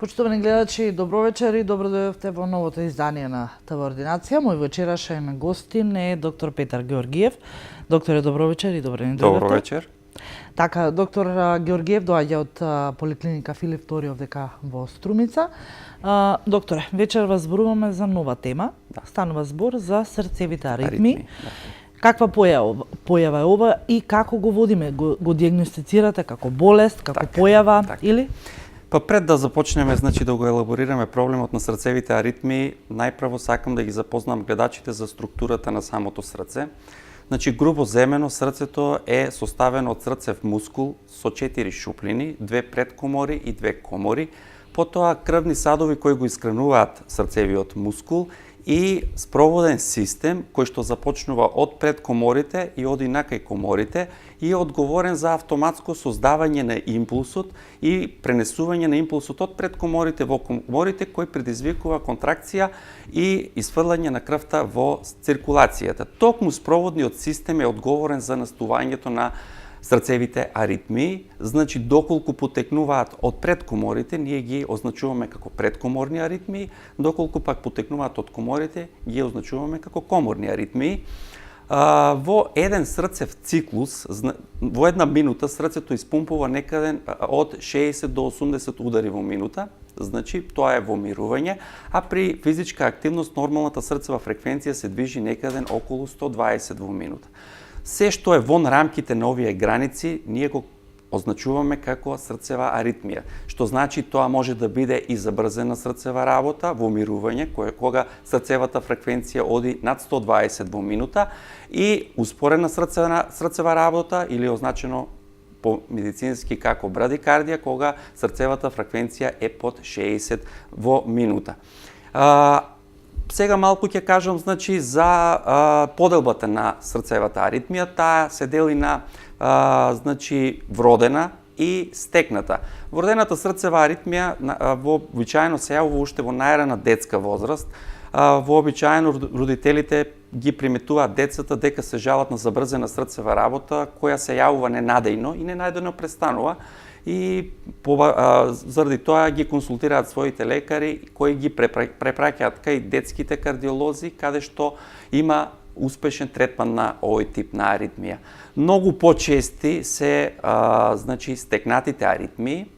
Почитувани гледачи, добро вечер и добро дојдовте во новото издание на ТВ Ординација. Мој вечерашен гостин е доктор Петар Георгиев. Докторе, добро вечер и добро ни дојдовте. Добро вечер. Така, доктор Георгиев доаѓа од поликлиника Филип II овдека во Струмица. Докторе, вечер вас зборуваме за нова тема. Станува збор за срцевите аритми. Каква појава е ова и како го водиме? Го диагностицирате како болест, како појава или? Па пред да започнеме, да го елаборираме проблемот на срцевите аритми, најпрво сакам да ги запознам гледачите за структурата на самото срце. Грубо земено, срцето е составено од срцев мускул со 4 шуплини, 2 предкомори и 2 комори, потоа крвни садови кои го искрануваат срцевиот мускул и спроводен систем кој што започнува од предкоморите и оди накај коморите и е одговорен за автоматско создавање на импулсот и пренесување на импулсот од предкоморите во коморите кој предизвикува контракција и исфрлање на крвта во циркулацијата. Токму спроводниот систем е одговорен за настувањето на срцевите аритми, доколку потекнуваат од предкоморите, ние ги означуваме како предкоморни аритми, доколку пак потекнуваат од коморите, ги означуваме како коморни аритми. Во еден срцев циклус, во една минута, срцето испумпува некаде од 60 до 80 удари во минута, тоа е во мирување, а при физичка активност нормалната срцева фреквенција се движи некаде околу 120 во минута. Се што е вон рамките на овие граници, ние го означуваме како срцева аритмија, што значи тоа може да биде и забрзена срцева работа во мирување, кога срцевата фреквенција оди над 120 во минута, и успорена срцева работа или означено по медицински како брадикардија, кога срцевата фреквенција е под 60 во минута. Сега малку ќе кажам за поделбата на срцевата аритмија. Таа се дели на вродена и стекната. Вродената срцева аритмија вообичаено се јавува уште во најрана детска возраст. Вообичаено родителите ги приметуваат децата дека се жалат на забрзена срцева работа, која се јавува ненадејно и ненадејно престанува. И заради тоа ги консултираат своите лекари кои ги препраќаат кај детските кардиолози, каде што има успешен третман на овој тип на аритмија. Многу почести се стекнатите аритмии.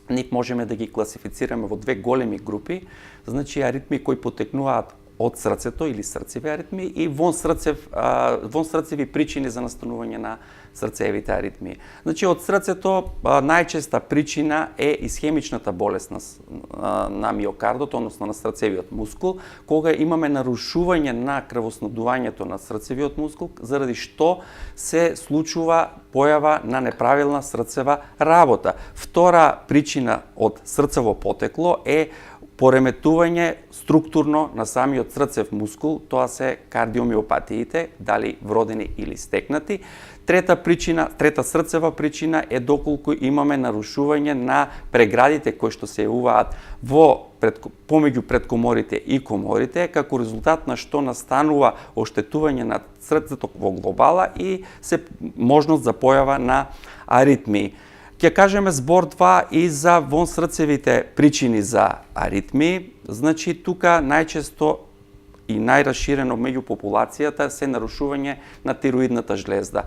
Нив можеме да ги класифицираме во две големи групи, аритмии кои потекнуваат од срцето или срцеви аритмии и вонсрцеви причини за настанување на срцевите аритмии. Од срцето најчеста причина е исхемичната болест на миокардот, односно на срцевиот мускул, кога имаме нарушување на крвоснабдувањето на срцевиот мускул, заради што се случува појава на неправилна срцева работа. Втора причина од срцево потекло е пореметување структурно на самиот срцев мускул, тоа се кардиомиопатиите, дали вродени или стекнати. Трета срцева причина е доколку имаме нарушување на преградите кои што се јавуваат помеѓу предкоморите и коморите, како резултат на што настанува оштетување на срцето во глобала и се можност за појава на аритмии. Ќе кажеме збор 2 и за вонсрцевите причини за аритмии. Тука најчесто и најраширено меѓу популацијата се нарушување на тироидната жлезда.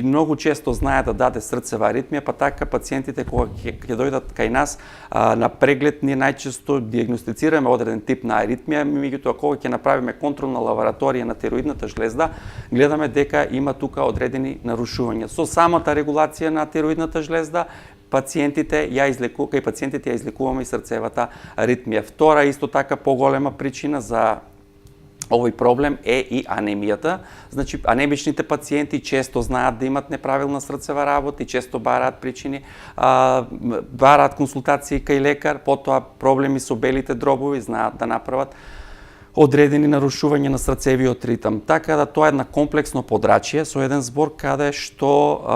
Многу често знае да даде срцева аритмија, па така пациентите кога ќе дојдат кај нас на преглед, ние најчесто диагностицираме одреден тип на аритмија, меѓутоа кога ќе направиме контролна лабораторија на тироидната жлезда, гледаме дека има тука одредени нарушувања. Со самата регулација на тироидната жлезда, пациентите ја излекуваме и срцевата аритмија. Втора, исто така поголема причина за овој проблем е и анемијата. Анемичните пациенти често знаат да имат неправилна срцева работа и често бараат причини, бараат консултации кај лекар, потоа проблеми со белите дробови, знаат да направат одредени нарушувања на срцевиот ритам. Така да тоа е една комплексно подрачје со еден збор каде што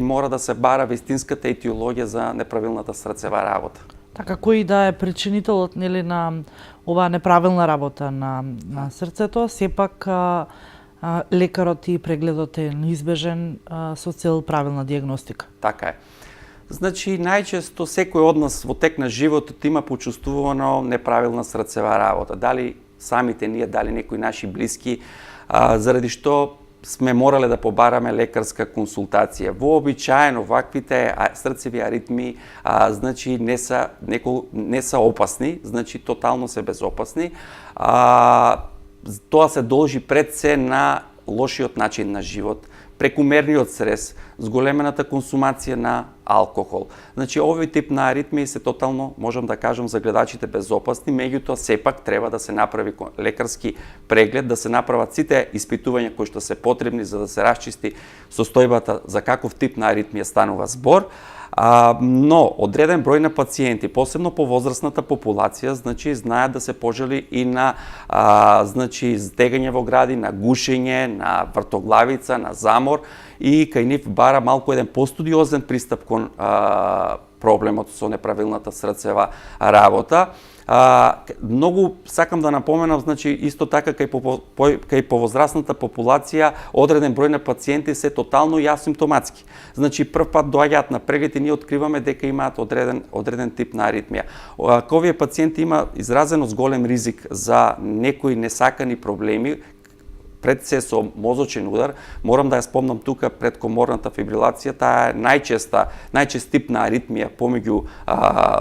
мора да се бара вистинската етиологија за неправилната срцева работа. Така, кој да е причинителот на оваа неправилна работа на срцето, сепак лекарот и прегледот е неизбежен со цел правилна диагностика. Така е. Значи, најчесто секој од нас во тек на животот има почувствувано неправилна срцева работа. Дали самите ние, дали некои наши блиски, заради што сме морале да побараме лекарска консултација. Вообичаено ваквите срцеви аритми значи не се опасни, значи тотално се безопасни. Тоа се должи пред се на лошиот начин на живот, прекумерниот стрес, зголемената консумација на алкохол. Значи, овој тип на аритмии се тотално, можам да кажам, за гледачите безопасни, меѓутоа сепак треба да се направи лекарски преглед, да се направат сите испитувања кои што се потребни за да се расчисти состојбата за каков тип на аритмија станува збор. Но одреден број на пациенти, посебно по возрастната популација, значи знаат да се пожали и на значи стегање во гради, на гушење, на вртоглавица, на замор и кај нив бара малку еден постудиозен пристап кон проблемот со неправилната срцева работа. Многу сакам да напоменам, значи исто така кај повозрастната популација одреден број на пациенти се тотално и асимптоматски. Значи прв пат доаѓаат на преглед и ние откриваме дека имаат одреден тип на аритмија. Овие пациенти има изразено зголем ризик за некои несакани проблеми, пред се со мозочен удар. Морам да ја спомнам тука предкоморната фибрилација, таа е најчест тип на аритмија помеѓу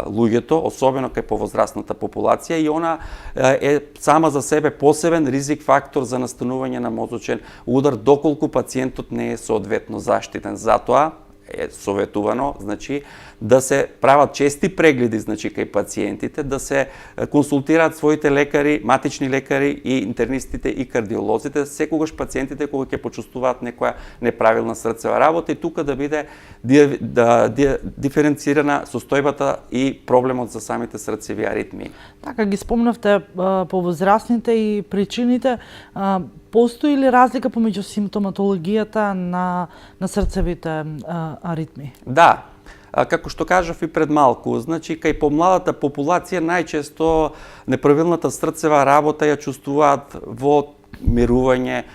луѓето, особено кај повозрастната популација, и она е сама за себе посебен ризик фактор за настанување на мозочен удар доколку пациентот не е соодветно заштитен. Затоа е советувано, значи, да се прават чести прегледи, значи, кај пациентите, да се консултираат своите лекари, матични лекари и интернистите и кардиолозите, секогаш пациентите кога ќе почувствуваат некоја неправилна срцева работа и тука да биде диференцирана состојбата и проблемот за самите срцеви аритмии. Така ги спомнавте повозрастните и причините. Постои ли разлика помеѓу симптоматологијата на срцевите аритми? Да. Како што кажав и пред малку, значи кај помладата популација најчесто неправилната срцева работа ја чувствуваат во мирување,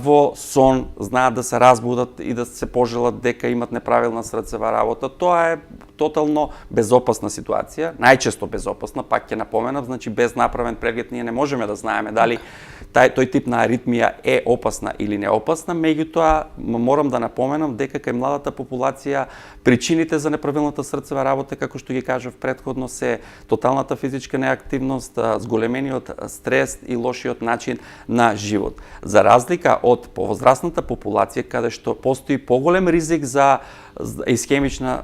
во сон, знаат да се разбудат и да се пожелат дека имат неправилна срцева работа. Тоа е тотално безопасна ситуација, најчесто безопасна, пак ќе напоменам, значи без направен преглед ние не можеме да знаеме дали тој тип на аритмија е опасна или не опасна, меѓутоа морам да напоменам дека кај младата популација причините за неправилната срцева работа, како што ги кажав претходно, се тоталната физичка неактивност, зголемениот стрес и лошиот начин на живот. За разлика од повозрастната популација, каде што постои поголем ризик за исхемична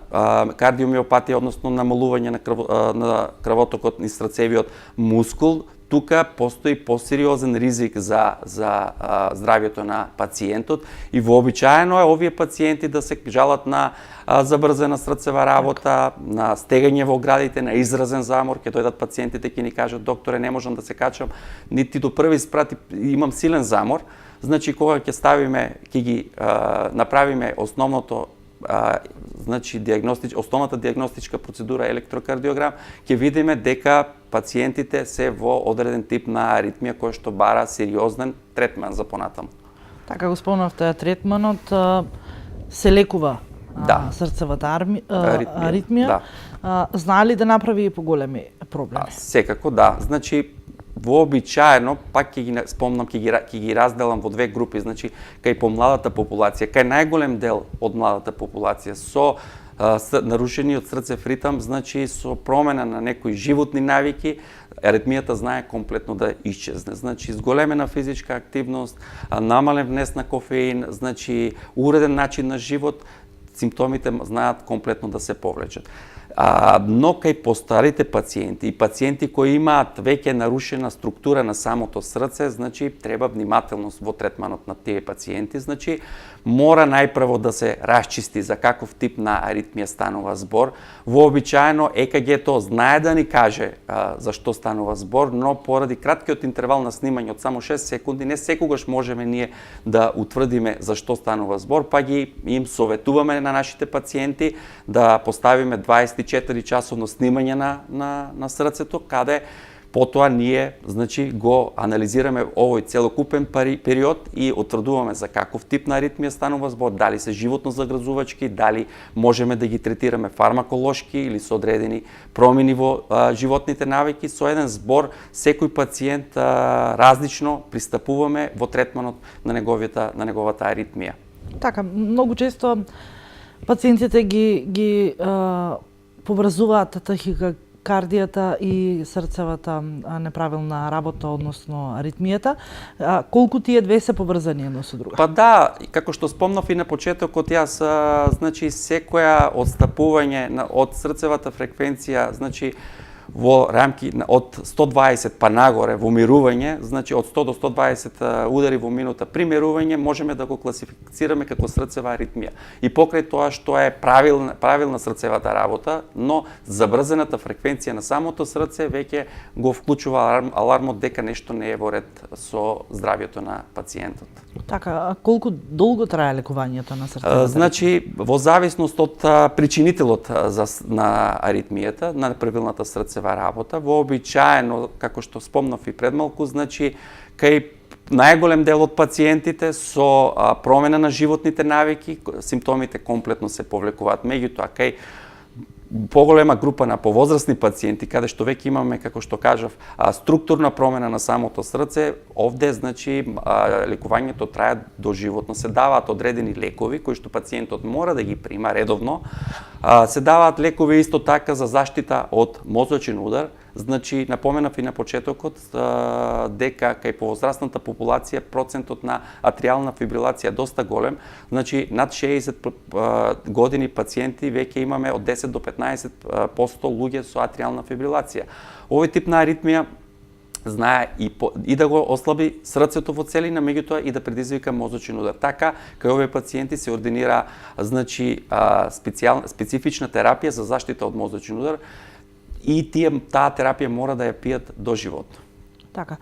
кардиомиопатија, односно намалување на крвотокот низ срцевиот мускул, тука постои посериозен ризик за здравјето на пациентот и вообичаено е овие пациенти да се жалат на забрзена срцева работа, на стегање во градите, на изразен замор. Ќе дојдат пациентите ќе ни кажат: докторе, не можам да се качам нити до први спрат, имам силен замор. Значи кога ќе ставиме, ќе ги направиме основното значи основната диагностичка процедура електрокардиограм, ќе видиме дека пациентите се во одреден тип на аритмија која што бара сериозен третман за понатаму. Така го спомнавте, третманот се лекува срцевата аритмија. Знае ли да направи и поголеми проблеми? Секако да. Значи вообичаено, пак ќе ги спомнам, ќе ги разделам во две групи, значи кај помладата популација, кај најголем дел од младата популација со нарушениот срцев ритам, значи со промена на некои животни навики, аритмијата знае комплетно да исчезне. Значи зголемена физичка активност, намален внес на кофеин, значи уреден начин на живот, симптомите знаат комплетно да се повлечат. Но кај постарите пациенти и пациенти кои имаат веќе нарушена структура на самото срце, значи треба внимателност во третманот на тие пациенти. Значи мора најпрво да се расчисти за каков тип на аритмија станува збор. Вообичаено ЕКГ-то знае да ни каже за што станува збор, но поради краткиот интервал на снимање од само 6 секунди не секогаш можеме ние да утврдиме за што станува збор, па им советуваме на нашите пациенти да поставиме 24 часовно снимање на срцето, каде Потоа ние, значи, го анализираме овој целокупен период и утврдуваме за каков тип на аритмија станува збор, дали се животно загрозувачки, дали можеме да ги третираме фармаколошки или со одредени промени во животните навики. Со еден збор, секој пациент различно пристапуваме во третманот на неговата аритмија. Така, многу често пациентите ги поврзуваат тахикардијата и срцевата неправилна работа, односно аритмијата. Колку тие две се поврзани едно со друго? Па да, како што спомнав и на почетокот, јас, значи, секоја одстапување од срцевата фреквенција, значи, во рамки од 120 па нагоре во мирување, значи од 100 до 120 удари во минута при мирување, можеме да го класифицираме како срцева аритмија. И покрај тоа што е правилна срцевата работа, но забрзената фреквенција на самото срце веќе го вклучува алармот дека нешто не е во ред со здравјето на пациентот. Така, а колку долго трае лекувањето на срцевата? Значи, во зависност од причинителот на аритмијата, на неправилната срцева работа, вообичаено, како што спомнав и пред малку, значи, кај најголем дел од пациентите со промена на животните навики, симптомите комплетно се повлекуваат. Меѓутоа, кај поголема група на повозрасни пациенти, каде што веќе имаме, како што кажав, структурна промена на самото срце, овде, значи, лекувањето трае доживотно. Се даваат одредени лекови, кои што пациентот мора да ги прима редовно. Се даваат лекови исто така за заштита од мозочен удар. Значи, напоменав и на почетокот дека кај повозрастната популација процентот на атриална фибрилација е доста голем. Значи, над 60 години пациенти веќе имаме од 10 до 15% луѓе со атриална фибрилација. Овој тип на аритмија знае и да го ослаби срцето во целина, меѓутоа и да предизвика мозочен удар. Така, кај овие пациенти се ординира, значи, специфична терапија за заштита од мозочен удар, и таа терапија мора да ја пијат доживотно. Така,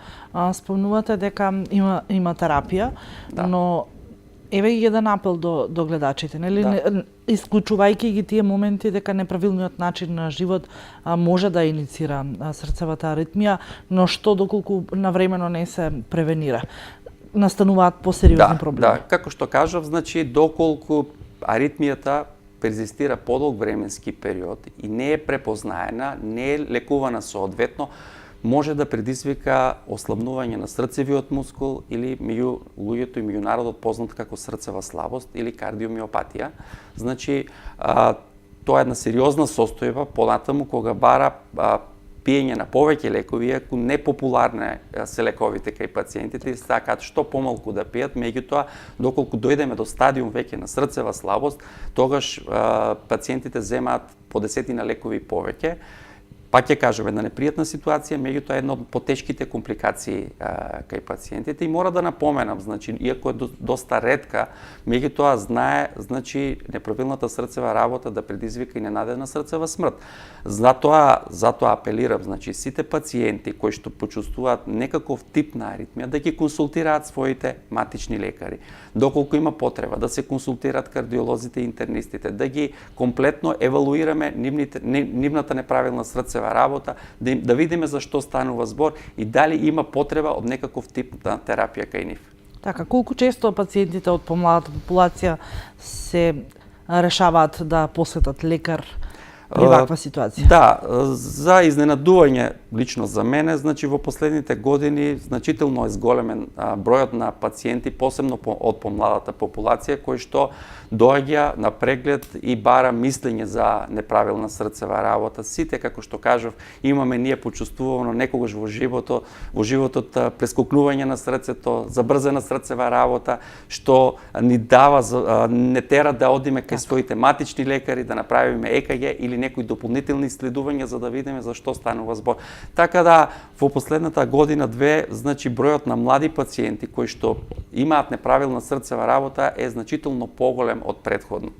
спомнувате дека има терапија, Да. но еве и еден апел до гледачите, нели? Да. Исклучувајќи ги тие моменти дека неправилниот начин на живот може да иницира срцевата аритмија, но што доколку навремено не се превенира, настануваат посериозни проблеми. Да, како што кажав, значи, доколку аритмијата перзистира подолг временски период и не е препознаена, не е лекувана соодветно, може да предизвика ослабнување на срцевиот мускул или меѓу луѓето и меѓу народот познат како срцева слабост или кардиомиопатија. Значи, тоа е една сериозна состојба, понатаму кога бара пиење на повеќе лекови, иако непопуларни се лековите кај пациентите, и сакаат што помалку да пијат, меѓутоа, доколку дојдеме до стадиум веќе на срцева слабост, тогаш пациентите земаат по 10 лекови повеќе. Пак ќе кажам, една непријатна ситуација, меѓутоа една од потешките компликации кај пациентите, и мора да напоменам, значи, иако е доста ретка, меѓутоа знае, значи, неправилната срцева работа да предизвика и ненадена срцева смрт. Затоа апелирам, значи, сите пациенти кои што почувствуваат некаков тип на аритмија да ги консултираат своите матични лекари. Доколку има потреба да се консултираат кардиолозите и интернистите, да ги комплетно евалуираме нивната неправилна срцева работа, да видиме за што станува збор и дали има потреба од некаков тип на терапија кај нив. Така, колку често пациентите од помладата популација се решаваат да посетат лекар при ваква ситуација? Да, за изненадување лично за мене, значи во последните години значително е зголемен бројот на пациенти, посебно од помладата популација, кои што доаѓа на преглед и бара мислење за неправилна срцева работа. Сите, како што кажав, имаме ние почувствувано некогаш во животот прескокнување на срцето, забрзена срцева работа, што ни дава, не тера да одиме кај своите матични лекари, да направиме ЕКГ или некои дополнителни исследувања за да видиме за што станува збор. Така да, во последната година-две, значи, бројот на млади пациенти кои што имаат неправилна срцева работа е значително поголем од претходно.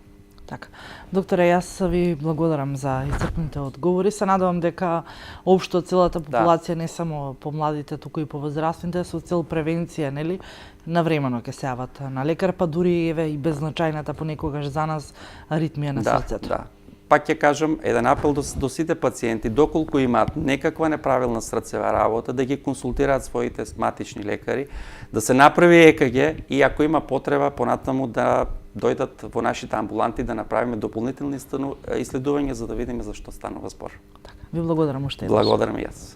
Така. Докторе, јас ви благодарам за исцрпните одговори. Се надевам дека општо целата популација, не само помладите, туку и повозрастните, со цел превенција, нели, навремено ќе се јават на лекар, па дури еве и беззначајната понекогаш за нас аритмија на срцето. Да. пак ќе кажам, еден апел до сите пациенти, доколку имаат некаква неправилна срцева работа, да ги консултираат своите матични лекари, да се направи ЕКГ и ако има потреба понатаму да дојдат во нашите амбуланти да направиме дополнителни исследувања за да видиме за што станува збор. Ви благодарам уште еднаш. Благодарам и јас.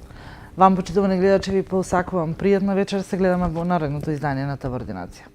Вам, почитувани гледачи, ви посакувам пријатна вечер. Се гледаме во наредното издание на ТВ Ординација.